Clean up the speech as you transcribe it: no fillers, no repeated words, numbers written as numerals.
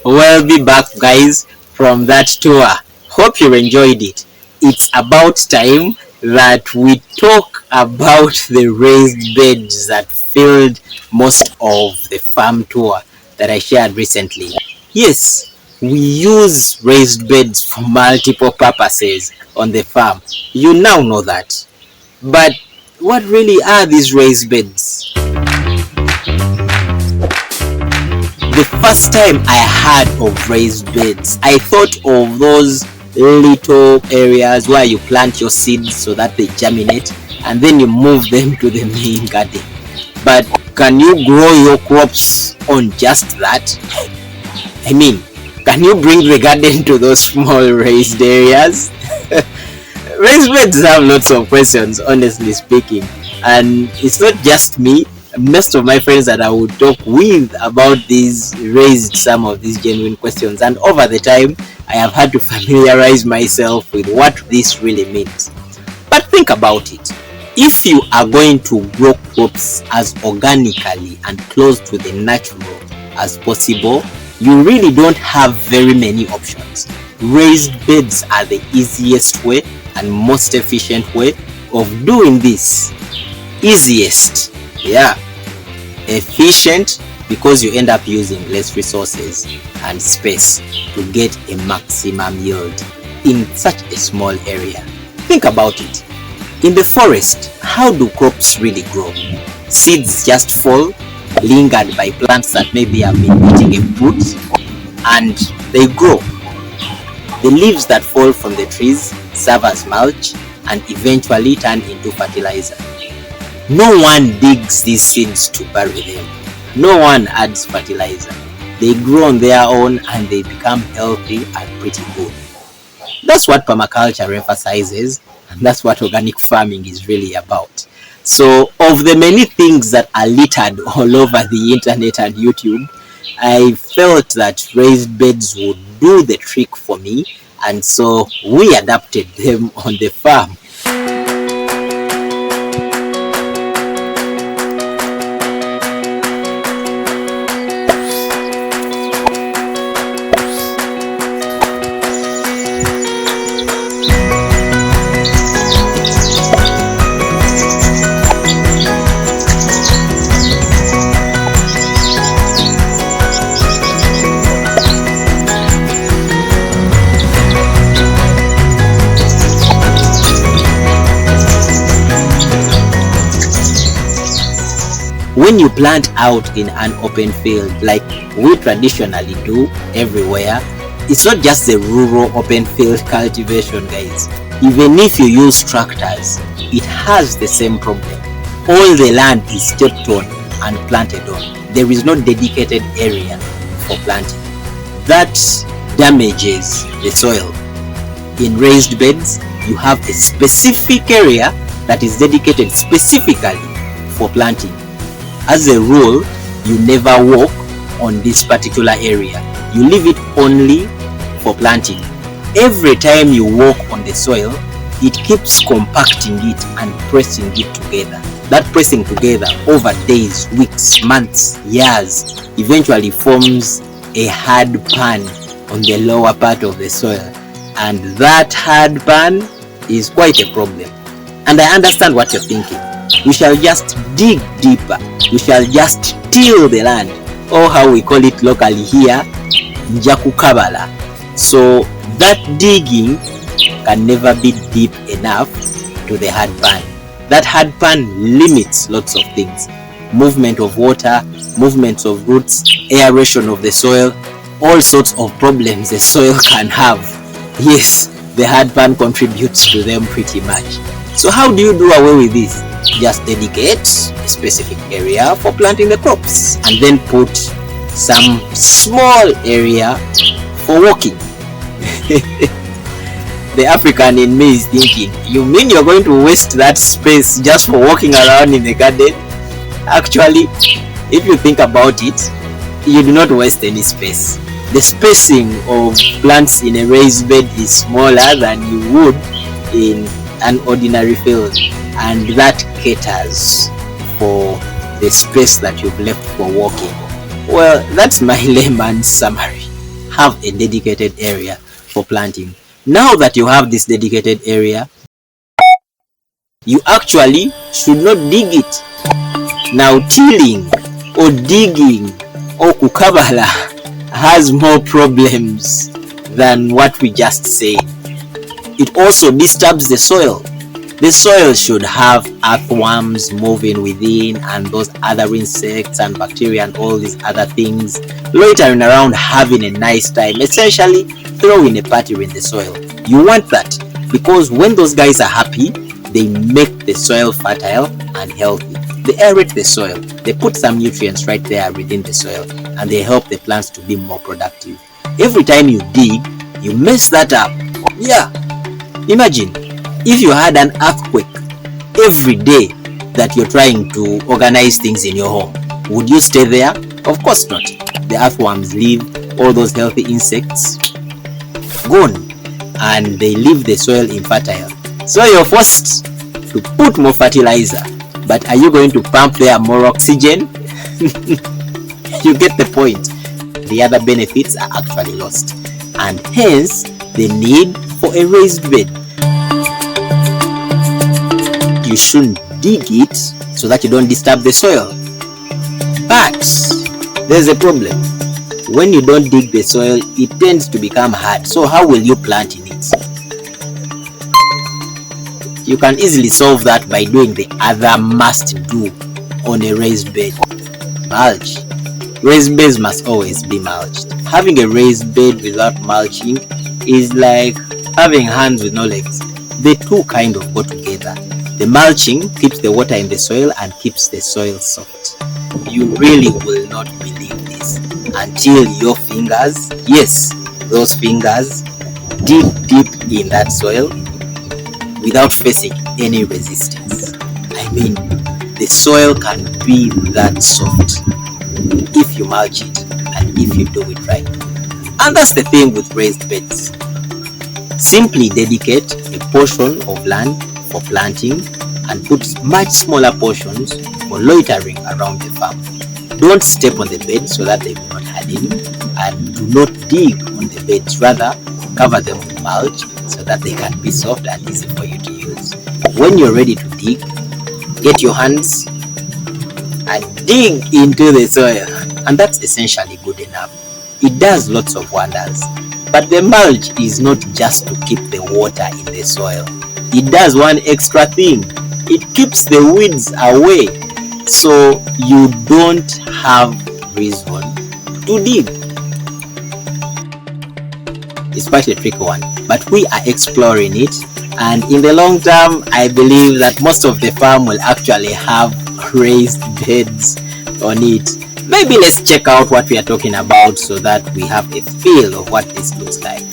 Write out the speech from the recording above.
We'll be back, guys, from that tour. Hope you enjoyed it. It's about time that we talk about the raised beds that filled most of the farm tour that I shared recently. Yes, we use raised beds for multiple purposes on the farm. You now know that. But what really are these raised beds? The first time I heard of raised beds, I thought of those little areas where you plant your seeds so that they germinate and then you move them to the main garden. But can you grow your crops on just that? I mean, can you bring the garden to those small raised areas? Raised beds have lots of questions, honestly speaking, and it's not just me. Most of my friends that I would talk with about these raised some of these genuine questions, and over the time I have had to familiarize myself with what this really means. But think about it. If you are going to grow crops as organically and close to the natural as possible, you really don't have very many options. Raised beds are the easiest way and most efficient way of doing this. Easiest, yeah. Efficient because you end up using less resources and space to get a maximum yield in such a small area. Think about it. In the forest, how do crops really grow? Seeds just fall, lingered by plants that maybe have been eating a fruit, and they grow. The leaves that fall from the trees serve as mulch and eventually turn into fertilizer. No one digs these seeds to bury them. No one adds fertilizer. They grow on their own and they become healthy and pretty good. That's what permaculture emphasizes, and that's what organic farming is really about. So, of the many things that are littered all over the internet and YouTube, I felt that raised beds would do the trick for me, and so we adapted them on the farm. When you plant out in an open field like we traditionally do everywhere, it's not just the rural open field cultivation, guys. Even if you use tractors, it has the same problem. All the land is stepped on and planted on. There is no dedicated area for planting. That damages the soil. In raised beds, you have a specific area that is dedicated specifically for planting. As a rule, you never walk on this particular area. You leave it only for planting. Every time you walk on the soil, it keeps compacting it and pressing it together. That pressing together over days, weeks, months, years, eventually forms a hard pan on the lower part of the soil. And that hard pan is quite a problem. And I understand what you're thinking. We shall just dig deeper. We shall just till the land, or how we call it locally here, njakukabala. So that digging can never be deep enough to the hard pan. That hard pan limits lots of things. Movement of water, movements of roots, aeration of the soil, all sorts of problems the soil can have. Yes, the hard pan contributes to them pretty much. So how do you do away with this? Just dedicate a specific area for planting the crops and then put some small area for walking. The African in me is thinking, you mean you're going to waste that space just for walking around in the garden? Actually, if you think about it, you do not waste any space. The spacing of plants in a raised bed is smaller than you would in an ordinary field, and that caters for the space that you've left for walking. Well, that's my layman's summary. have a dedicated area for planting. Now that you have this dedicated area, you actually should not dig it. Now tilling or digging or kukabala has more problems than what we just said. It also disturbs the soil. The soil should have earthworms moving within and those other insects and bacteria and all these other things loitering around having a nice time, essentially throwing a party in the soil. You want that because when those guys are happy, they make the soil fertile and healthy. They aerate the soil, they put some nutrients right there within the soil, and they help the plants to be more productive. Every time you dig, you mess that up. Yeah, imagine if you had an earthquake every day that you're trying to organize things in your home. Would you stay there? Of course not. The earthworms leave, all those healthy insects gone, and they leave the soil infertile. So you're forced to put more fertilizer. But are you going to pump there more oxygen? You get the point. The other benefits are actually lost, and hence the need for a raised bed. You shouldn't dig it so that you don't disturb the soil. But there's a problem. When you don't dig the soil, it tends to become hard. So how will you plant in it? You can easily solve that by doing the other must do on a raised bed. Mulch. Raised beds must always be mulched. Having a raised bed without mulching is like having hands with no legs. The two kind of go together. The mulching keeps the water in the soil and keeps the soil soft. You really will not believe this until your fingers, yes, those fingers, dig deep in that soil without facing any resistance. I mean, the soil can be that soft if you mulch it and if you do it right. And that's the thing with raised beds. Simply dedicate a portion of land for planting and put much smaller portions for loitering around the farm. Don't step on the bed so that they will not harden, and do not dig on the beds. Rather, cover them with mulch so that they can be soft and easy for you to use. When you're ready to dig, get your hands and dig into the soil, and that's essentially good enough. It does lots of wonders. But the mulch is not just to keep the water in the soil. It does one extra thing. It keeps the weeds away, so you don't have reason to dig. It's quite a tricky one, but we are exploring it, and in the long term, I believe that most of the farm will actually have raised beds on it. Maybe let's check out what we are talking about so that we have a feel of what this looks like.